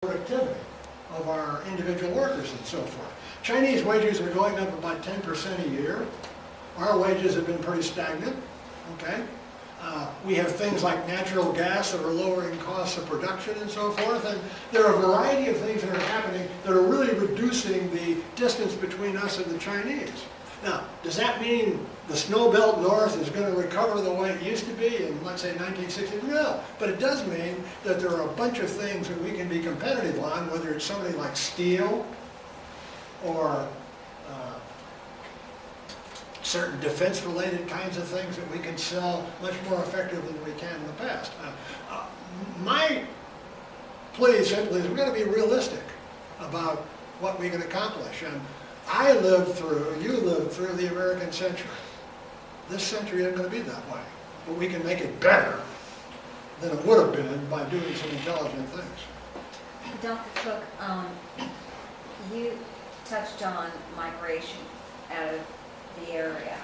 productivity of our individual workers and so forth. Chinese wages are going up about 10% a year. Our wages have been pretty stagnant, okay? We have things like natural gas that are lowering costs of production and so forth, and there are a variety of things that are happening that are really reducing the distance between us and the Chinese. Now, does that mean the snow belt north is going to recover the way it used to be in, let's say, 1960? No, but it does mean that there are a bunch of things that we can be competitive on, whether it's somebody like steel or certain defense-related kinds of things that we can sell much more effectively than we can in the past. My plea simply is we've got to be realistic about what we can accomplish. And I lived through, you lived through the American century. This century isn't going to be that way. But we can make it better than it would have been by doing some intelligent things. Dr. Cook, you touched on migration out of the area,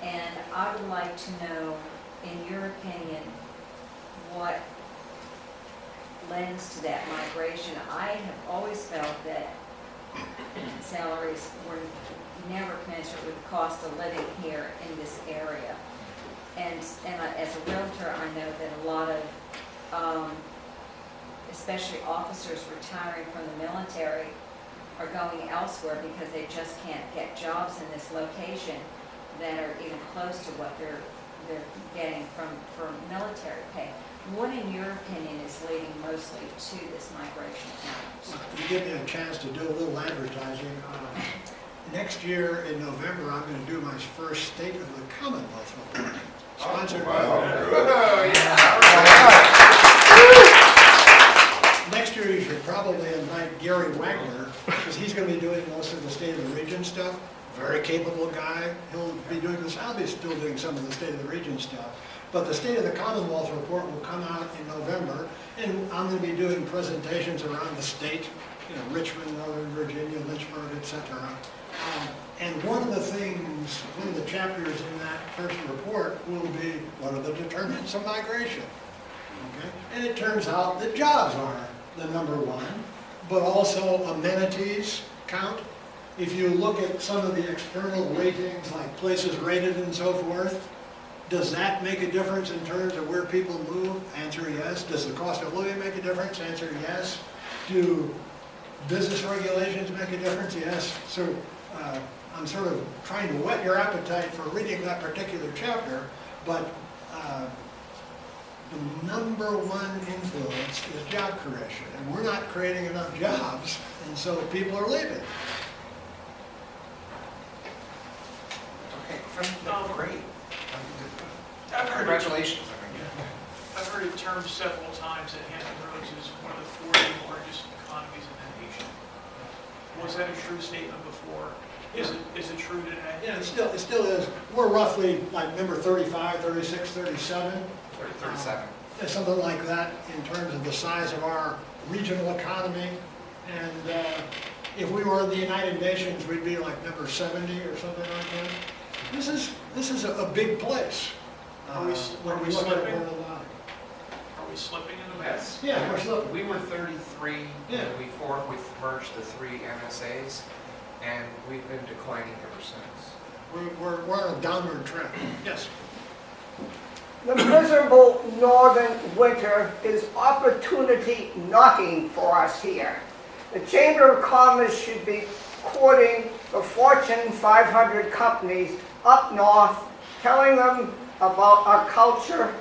and I would like to know, in your opinion, what lends to that migration. I have always felt that salaries were never commensurate with the cost of living here in this area. And as a realtor, I know that a lot of, especially officers retiring from the military, are going elsewhere because they just can't get jobs in this location that are even close to what they're getting for military pay. What, in your opinion, is leading mostly to this migration out? You give me a chance to do a little advertising. Next year in November, I'm going to do my first State of the Commonwealth report, sponsored by. Next year, you should probably invite Gary Wagner, because he's going to be doing most of the State of the Region stuff. Very capable guy. He'll be doing this. I'll be still doing some of the State of the Region stuff. But the State of the Commonwealth report will come out in November, and I'm going to be doing presentations around the state, you know, Richmond, Northern Virginia, Lynchburg, etc. And one of the things, one of the chapters in that first report will be what are the determinants of migration. Okay? And it turns out that jobs are the number one, but also amenities count. If you look at some of the external ratings, like places rated and so forth, does that make a difference in terms of where people move? Answer yes. Does the cost of living make a difference? Answer yes. Do business regulations make a difference? Yes. So I'm sort of trying to whet your appetite for reading that particular chapter, but the number one influence is job creation, and we're not creating enough jobs, and so people are leaving. Okay, great. Congratulations. I've heard it termed several times that Hampton Roads is one of the 40 largest economies in the nation. Was that a true statement before? Is it true today? Yeah, it still is. We're roughly like number 35, 36, 37. 37. Something like that in terms of the size of our regional economy. And if we were in the United Nations, we'd be like number 70 or something like that. This is a big place. Are we when we look at it worldwide. Are we slipping in the mess? Yeah, we're slipping. We were 33 Yeah. when we've merged the 3 MSAs, and we've been declining ever since. We're on a downward trend. Yes. The miserable northern winter is opportunity knocking for us here. The Chamber of Commerce should be courting the Fortune 500 companies up north, telling them about our culture,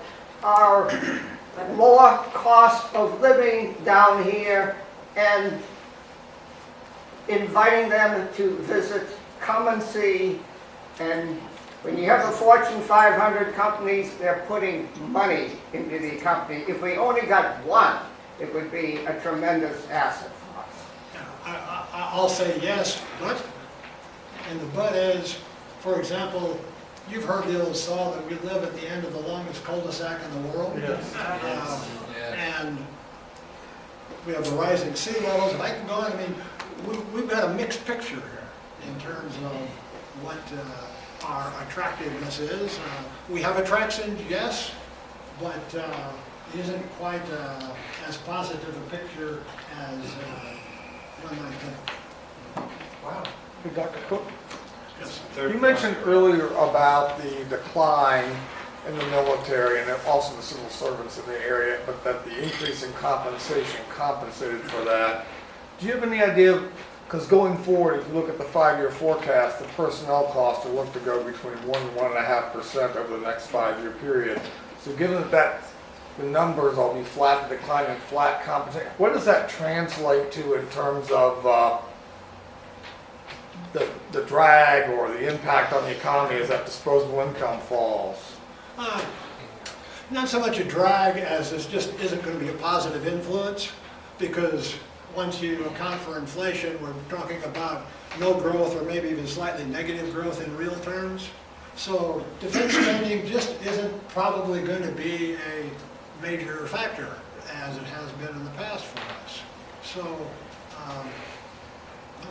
our lower cost of living down here, and inviting them to visit, come and see. And when you have the Fortune 500 companies, they're putting money into the company. If we only got one, it would be a tremendous asset for us. I'll say yes, but, and the but is, for example, you've heard the old saw that we live at the end of the longest cul-de-sac in the world. Yes. And we have the rising sea levels, and I can go on. I mean, we've got a mixed picture here in terms of what our attractiveness is. We have attractions, yes, but isn't quite as positive a picture as one might think. Wow. Hey, Dr. Cook, Yes. you mentioned earlier about the decline in the military and also the civil servants in the area, but that the increase in compensation compensated for that. Do you have any idea, because going forward, if you look at the 5-year forecast, the personnel costs are looked to go between 1 and 1.5% over the next 5-year period. So given that the numbers will be flat to decline and flat compensation, what does that translate to in terms of the drag or the impact on the economy as that disposable income falls? Not so much a drag as this just isn't going to be a positive influence, because once you account for inflation, we're talking about no growth or maybe even slightly negative growth in real terms. So defense spending just isn't probably going to be a major factor as it has been in the past for us. So well,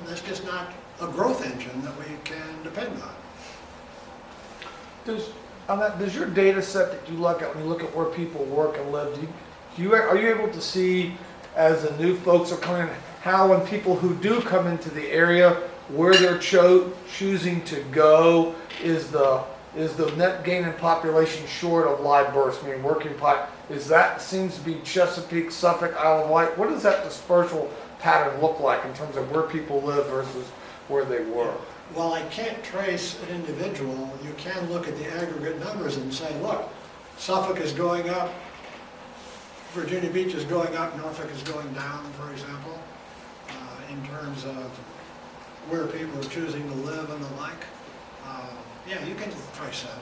that's just not a growth engine that we can depend on. Does your data set that you look at when you look at where people work and live, are you able to see, as the new folks are coming in, how when people who do come into the area, where they're choosing to go, is the net gain in population short of live births, meaning working seems to be Chesapeake, Suffolk, Isle of Wight? What does that dispersal pattern look like in terms of where people live versus where they work? While I can't trace an individual, you can look at the aggregate numbers and say, look, Suffolk is going up, Virginia Beach is going up, Norfolk is going down, for example, in terms of where people are choosing to live and the like. Yeah, you can trace that.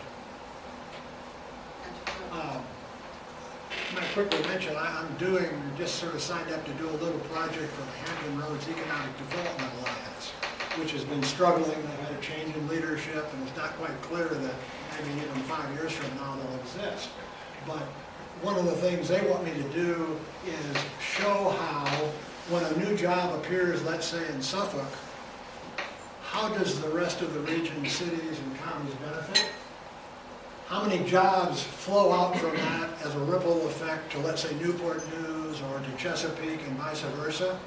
I quickly mention, I'm just sort of signed up to do a little project for the Hampton Roads Economic Development Alliance, which has been struggling. They've had a change in leadership, and it's not quite clear that maybe even 5 years from now they'll exist. But one of the things they want me to do is show how, when a new job appears, let's say in Suffolk, how does the rest of the region, cities and counties benefit? How many jobs flow out from that as a ripple effect to, let's say, Newport News or to Chesapeake and vice versa?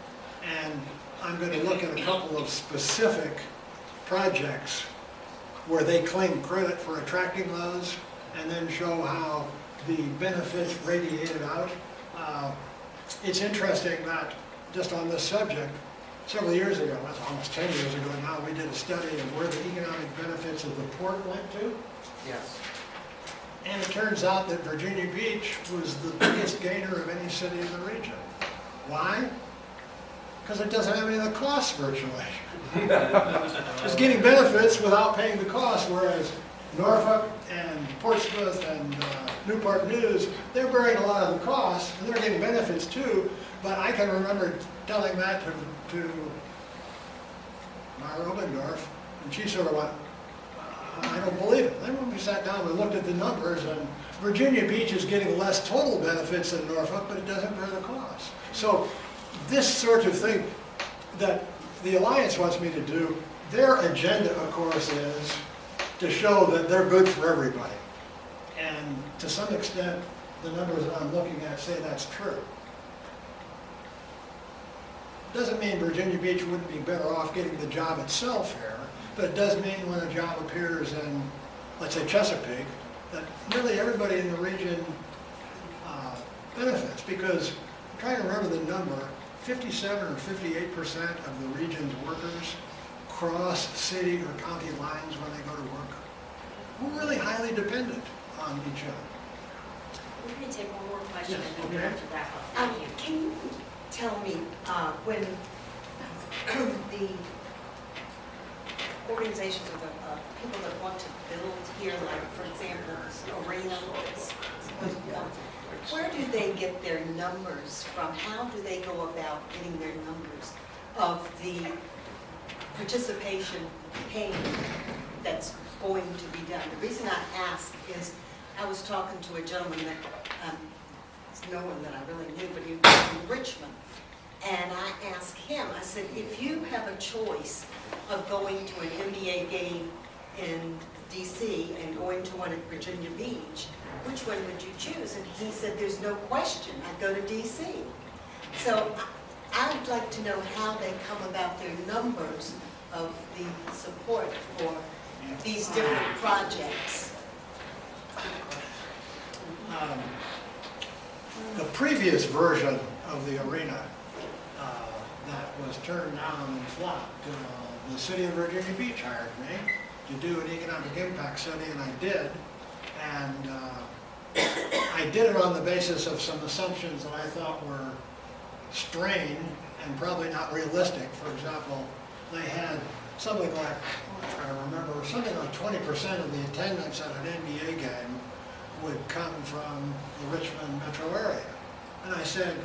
And I'm going to look at a couple of specific projects where they claim credit for attracting those, and then show how the benefits radiated out. It's interesting that just on this subject, several years ago, that's almost 10 years ago now, we did a study of where the economic benefits of the port went to. Yes. And it turns out that Virginia Beach was the biggest gainer of any city in the region. Why? Because it doesn't have any of the costs virtually. It's getting benefits without paying the cost, whereas Norfolk and Portsmouth and Newport News, they're bearing a lot of the costs, and they're getting benefits too. But I can remember telling that to Myra Obendorf, and she sort of went, I don't believe it. Then when we sat down, we looked at the numbers, and Virginia Beach is getting less total benefits than Norfolk, but it doesn't bear the cost. So this sort of thing that the Alliance wants me to do, their agenda, of course, is to show that they're good for everybody. And to some extent, the numbers that I'm looking at say that's true. Doesn't mean Virginia Beach wouldn't be better off getting the job itself here, but it does mean when a job appears in, let's say, Chesapeake, that really everybody in the region benefits, because I'm trying to remember the number, 57 or 58% of the region's workers cross city or county lines when they go to work. We're really highly dependent on each other. We're going to take one more question Yes, and then we okay. have to wrap up. Thank you. Can you tell me when the organizations or the people that want to build here, like for example, this arena, where do they get their numbers from? How do they go about getting their numbers of the participation payment that's going to be done? The reason I ask is I was talking to a gentleman that it's no one that I really knew, but he was from Richmond. And I asked him, I said, if you have a choice of going to an NBA game in DC and going to one at Virginia Beach, which one would you choose? And he said, there's no question, I'd go to DC. So I'd like to know how they come about their numbers of the support for these different projects. The previous version of the arena that was turned down and flopped, the city of Virginia Beach hired me to do an economic impact study, and I did. And I did it on the basis of some assumptions that I thought were strained and probably not realistic. For example, they had something like, I'm trying to remember, something like 20% of the attendance at an NBA game would come from the Richmond metro area. And I said,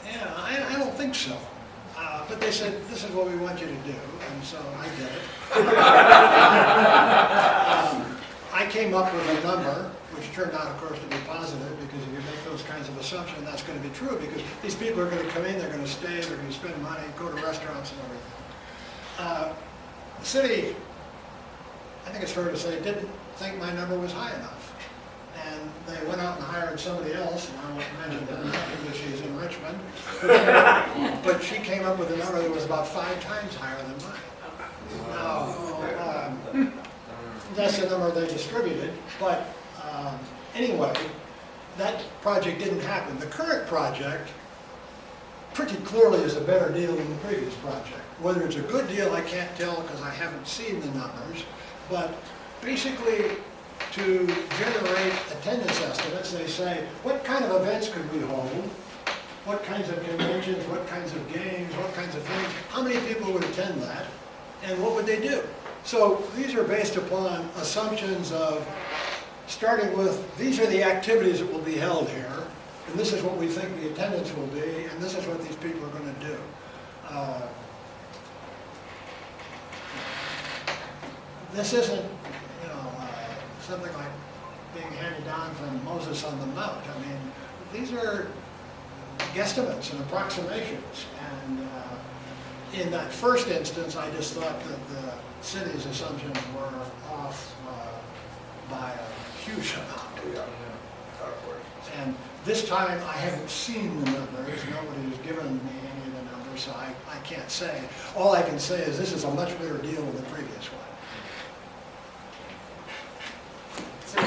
yeah, I don't think so. But they said, this is what we want you to do, and so I did it. I came up with a number, which turned out, of course, to be positive, because if you make those kinds of assumptions, that's going to be true, because these people are going to come in, they're going to stay, they're going to spend money, go to restaurants and everything. The city, I think it's fair to say, didn't think my number was high enough. And they went out and hired somebody else, and I won't mention her name because she's in Richmond. But she came up with a number that was about 5 times higher than mine. Now, that's the number they distributed, but anyway, that project didn't happen. The current project pretty clearly is a better deal than the previous project. Whether it's a good deal, I can't tell because I haven't seen the numbers, but basically, to generate attendance estimates, they say, what kind of events could we hold? What kinds of conventions, what kinds of games, what kinds of things? How many people would attend that? And what would they do? So these are based upon assumptions of starting with, these are the activities that will be held here, and this is what we think the attendance will be, and this is what these people are going to do. This isn't, something like being handed down from Moses on the Mount. I mean, these are guesstimates and approximations. And in that first instance, I just thought that the city's assumptions were off by a huge amount. And this time, I haven't seen the numbers. Nobody has given me any of the numbers, so I can't say. All I can say is this is a much better deal than the previous one. I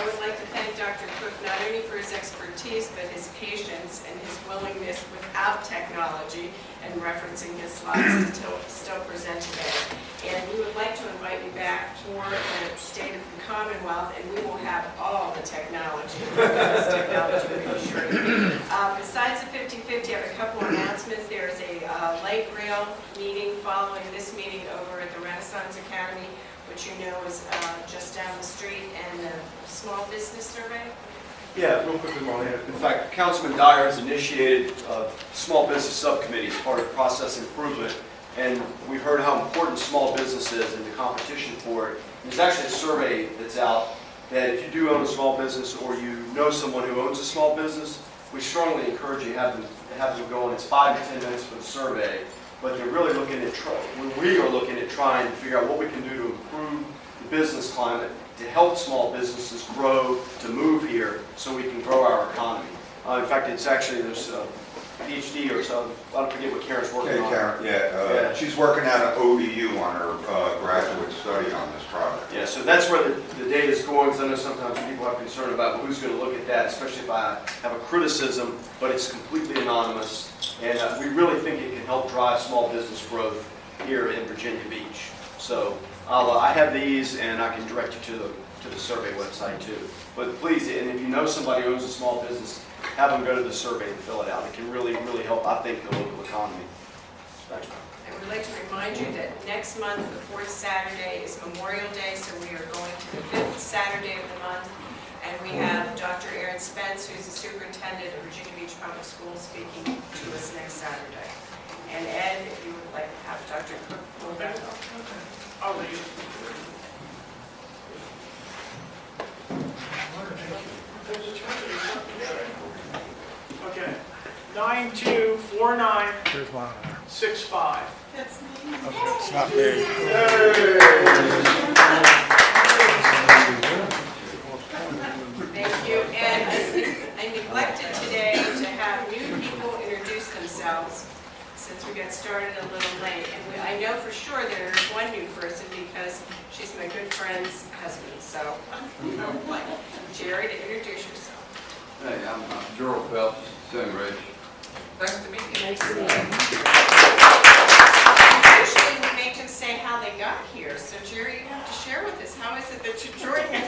would like to thank Dr. Cook not only for his expertise, but his patience and his willingness without technology and referencing his slides to still present today. And we would like to invite you back for the State of the Commonwealth, and we will have all the technology. This technology will be sure. Besides the 50/50, I have a couple announcements. There's a light rail meeting following this meeting over at the Renaissance Academy, which you know is just down the street, and the small business survey. Yeah, real quickly, Marlene. In fact, Councilman Dyer has initiated a small business subcommittee as part of process improvement, and we've heard how important small business is and the competition for it. There's actually a survey that's out that if you do own a small business or you know someone who owns a small business, we strongly encourage you to have them go on. It's 5 to 10 minutes for the survey, but they're really looking at we are looking at trying to figure out what we can do to improve the business climate, to help small businesses grow, to move here so we can grow our economy. In fact, it's actually, there's a PhD or so, I don't forget what Karen's working on. Karen, Yeah. she's working at an ODU on her graduate study on this project. Yeah, so that's where the data is going, because I know sometimes people have concern about who's going to look at that, especially if I have a criticism, but it's completely anonymous, and we really think it can help drive small business growth here in Virginia Beach. So I have these, and I can direct you to the survey website too. But please, and if you know somebody who owns a small business, have them go to the survey and fill it out. It can really, really help, I think, the local economy. Thanks. I would like to remind you that next month, the 4th Saturday, is Memorial Day, so we are going to the 5th Saturday of the month. And we have Dr. Aaron Spence, who's the superintendent of Virginia Beach Public Schools, speaking to us next Saturday. And Ed, if you would like to have Dr. Cook pull that up. I'll leave. Okay, 9249. Here's one. 6'5". That's me. It's not me. Thank you. And I neglected today to have new people introduce themselves since we got started a little late. And I know for sure there's one new person because she's my good friend's husband. So I'd like Jerry to introduce yourself. Hey, I'm Gerald Phelps, Sun Ridge. Nice to meet you. Nice to meet you. Usually we make them say how they got here. So Jerry, you have to share with us, how is it that you joined us?